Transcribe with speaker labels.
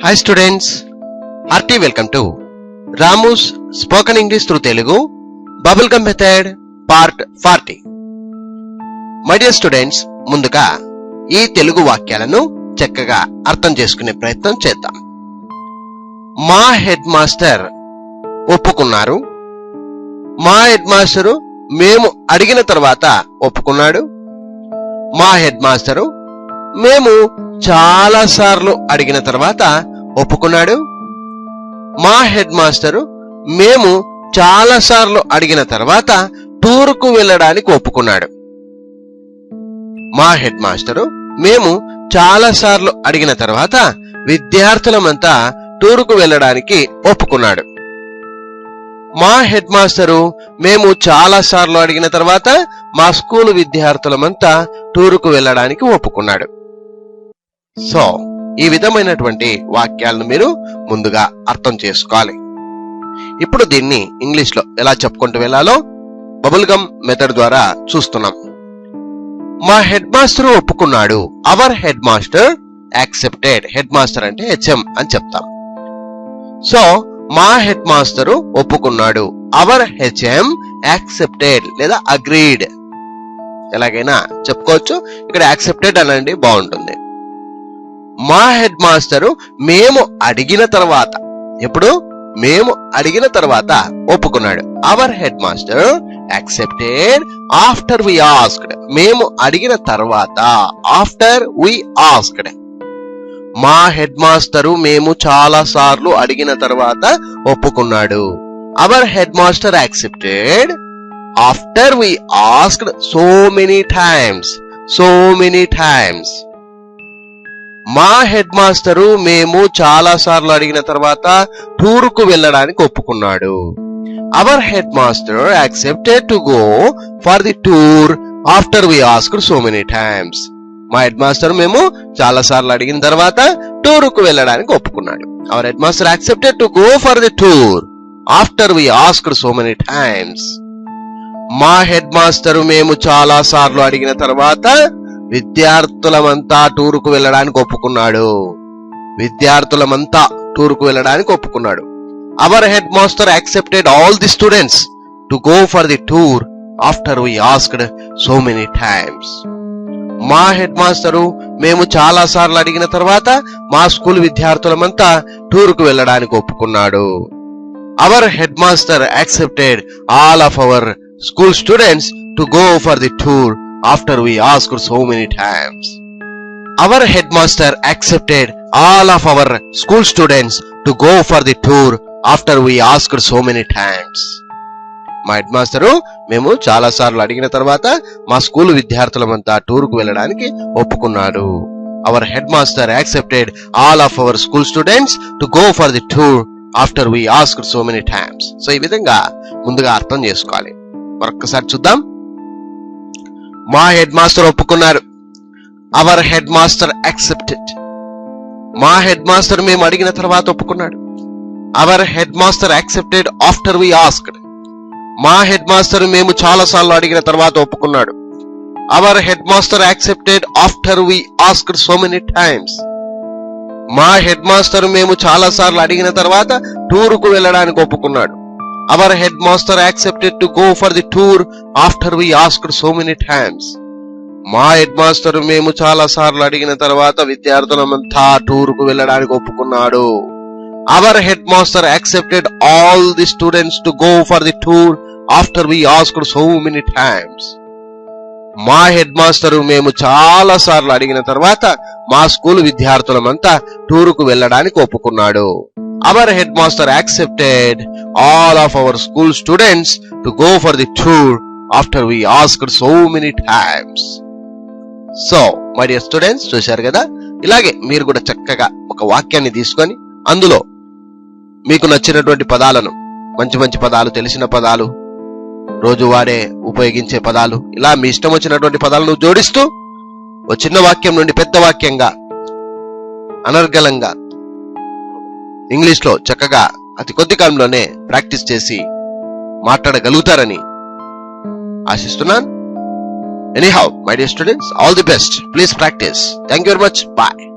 Speaker 1: Hi students, hearty welcome to Ramu's Spoken English through Telugu Bubblegum Method Part 40. My dear students, ముందుగా ఈ తెలుగు వాక్యాలను చక్కగా అర్థం చేసుకునే ప్రయత్నం చేద్దాం. మా హెడ్ మాస్టర్ ఒప్పుకున్నారు. మా హెడ్ మాస్టరు మేము అడిగిన తర్వాత ఒప్పుకున్నాడు. మా హెడ్ మాస్టరు మేము చాలా సార్లు అడిగిన తర్వాత ఒప్పుకున్నాడు. మా హెడ్ మాస్టరు మేము చాలా సార్లు అడిగిన తర్వాత టూర్కు వెళ్ళడానికి ఒప్పుకున్నాడు. మా హెడ్ మాస్టరు మేము చాలా సార్లు అడిగిన తర్వాత విద్యార్థులమంతా టూర్కు వెళ్ళడానికి ఒప్పుకున్నాడు. మా హెడ్ మాస్టరు మేము చాలా సార్లు అడిగిన తర్వాత మా స్కూలు విద్యార్థులమంతా టూరుకు వెళ్ళడానికి ఒప్పుకున్నాడు. సో ఈ విధమైనటువంటి వాక్యాలను మీరు ముందుగా అర్థం చేసుకోవాలి. ఇప్పుడు దీన్ని ఇంగ్లీష్ లో ఎలా చెప్పుకుంటూ వెళ్ళాలో బబుల్గమ్ మెథడ్ ద్వారా చూస్తున్నాం. మా హెడ్ మాస్టర్ ఒప్పుకున్నాడు. Our head master accepted. Head master అంటే హెచ్ఎం అని చెప్తాం. సో మా హెడ్ మాస్టరు ఒప్పుకున్నాడు. అవర్ హెచ్ఎం యాక్సెప్టెడ్ లేదా అగ్రీడ్, ఎలాగైనా చెప్పుకోవచ్చు. ఇక్కడ యాక్సెప్టెడ్ అనండి బాగుంటుంది. మా హెడ్ మాస్టరు మేము అడిగిన తర్వాత, ఎప్పుడు మేము అడిగిన తర్వాత ఒప్పుకున్నాడు. Our head master accepted after we asked. మేము అడిగిన తర్వాత, ఆఫ్టర్ వి ఆస్క్డ్. మా హెడ్ మాస్టరు మేము చాలా సార్లు అడిగిన తర్వాత ఒప్పుకున్నాడు. Our head master accepted after we asked so many times. So many times. మా హెడ్ మాస్టరు మేము చాలా సార్లు అడిగిన తర్వాత టూర్కు వెళ్ళడానికి ఒప్పుకున్నాడు. Our head master accepted to go for the tour after we asked so many times. మా హెడ్ మాస్టర్ మేము చాలా సార్లు అడిగిన తర్వాత టూర్కు వెళ్ళడానికి ఒప్పుకున్నాడు. Our head master accepted to go for the tour after we asked so many times. మా హెడ్ మాస్టర్ మేము చాలా సార్లు అడిగిన తర్వాత విద్యార్థులమంతా టూర్కు వెళ్ళడానికి ఒప్పుకున్నాడు. విద్యార్థులమంతా టూర్కు వెళ్ళడానికి ఒప్పుకున్నాడు. Our head master accepted all the students to go for the tour after we asked so many times. మా హెడ్ మాస్టరు మేము చాలా సార్లు అడిగిన తర్వాత మా స్కూల్ విద్యార్థులమంతా టూర్కు వెళ్ళడానికి ఒప్పుకున్నాడు. Our head master accepted all of our school students to go for the tour after we asked so many times. Our headmaster accepted all of our school students to go for the tour after we asked so many times. మా head master మేము చాలా సార్లు అడిగిన తర్వాత మా school విద్యార్థులమంతా టూర్కు వెళ్ళడానికి ఒప్పుకున్నాడు. Our head master accepted all of our school students to go for the tour after we asked so many times. So ఈ విధంగా ముందుగా అర్థం చేసుకోవాలి. మరొక్కసారి చూద్దాం. మా హెడ్ మాస్టర్ ఒప్పుకున్నారు. Our head master accepted. మా హెడ్ మాస్టర్ మేము అడిగిన తర్వాత ఒప్పుకున్నాడు. Our head master accepted after we asked. మా హెడ్ మాస్టర్ మేము చాలా సార్లు అడిగిన తర్వాత ఒప్పుకున్నాడు. Our head master accepted after we asked so many times. మా హెడ్ మాస్టర్ మేము చాలా సార్లు అడిగిన తర్వాత టూర్కు వెళ్ళడానికి ఒప్పుకున్నాడు. Our headmaster accepted to go for the tour after we asked so many times. మా హెడ్ మాస్టర్ మేము చాలా సార్లు అడిగిన తర్వాత విద్యార్థులమంతా టూర్కు వెళ్ళడానికి ఒప్పుకున్నాడు. Our headmaster accepted all the students to go for the tour after we asked so many times. మా హెడ్ మాస్టర్ మేము చాలా సార్లు అడిగిన తర్వాత మా స్కూల్ విద్యార్థులమంతా టూర్కు వెళ్ళడానికి ఒప్పుకున్నాడు. Our headmaster accepted all of our school students to go for the tour after we asked so many times. So, my dear students, చూశారు కదా, ఇలాగే మీరు కూడా చక్కగా ఒక వాక్యాన్ని తీసుకొని అందులో మీకు నచ్చినటువంటి పదాలను, మంచి మంచి పదాలు, తెలిసిన పదాలు, రోజు వాడే ఉపయోగించే పదాలు, ఇలా మీ ఇష్టం వచ్చినటువంటి పదాలను జోడిస్తూ ఒక చిన్న వాక్యం నుండి పెద్ద వాక్యంగా అనర్గళంగా ఇంగ్లీష్ లో చక్కగా అతి కొద్ది కాలంలోనే ప్రాక్టీస్ చేసి మాట్లాడగలుగుతారని ఆశిస్తున్నాను. Anyhow, my dear students, all the best. Please practice. Thank you very much. Bye.